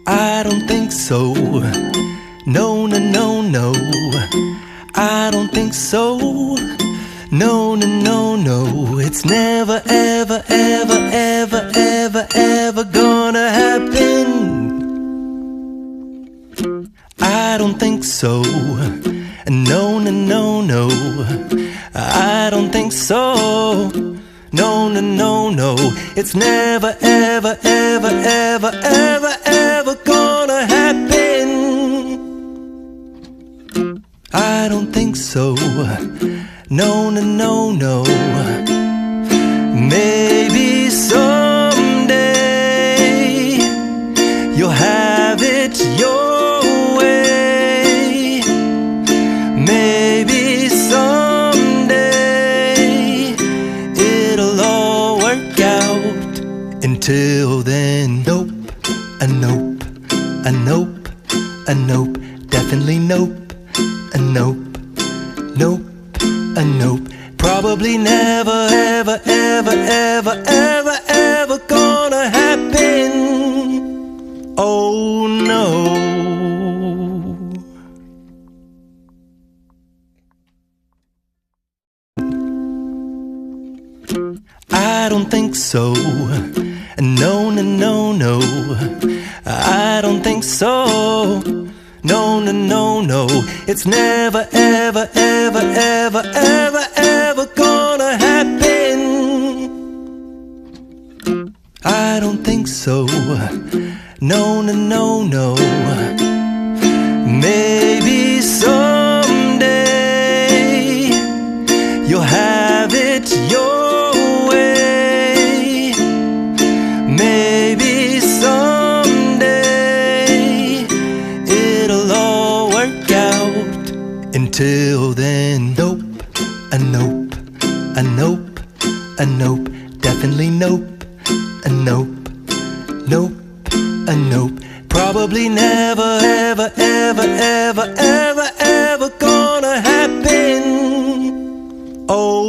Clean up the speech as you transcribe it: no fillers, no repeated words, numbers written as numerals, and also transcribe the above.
I don't think so. No, no, no, no. I don't think so. No, no, no, no. It's never, ever, ever, ever, ever, ever gonna happen. I don't think so. No, no, no, no. I don't think so. No, no, no, no. It's never, ever, ever, ever, ever, ever gonna happen. I don't think so. No, no, no, no. Maybe someday you'll have it your way. Maybe someday it'll all work out. Until then, nope, a nope, a nope, a nope, definitely nope, a nope, nope, a nope. Probably never, ever, ever, ever, ever, ever gonna happen. Oh no. I don't think so. No, no, no, no. I don't think so. No, no, no, no. It's never, ever, ever, ever, ever, ever gonna happen. I don't think so. No, no, no, no. Maybe someday you'll have it your way. Maybe someday it'll all work out. Until then, nope, a nope, a nope, a nope, definitely nope, a nope, nope, a nope. Probably never, ever, ever, ever, ever, ever gonna happen. Oh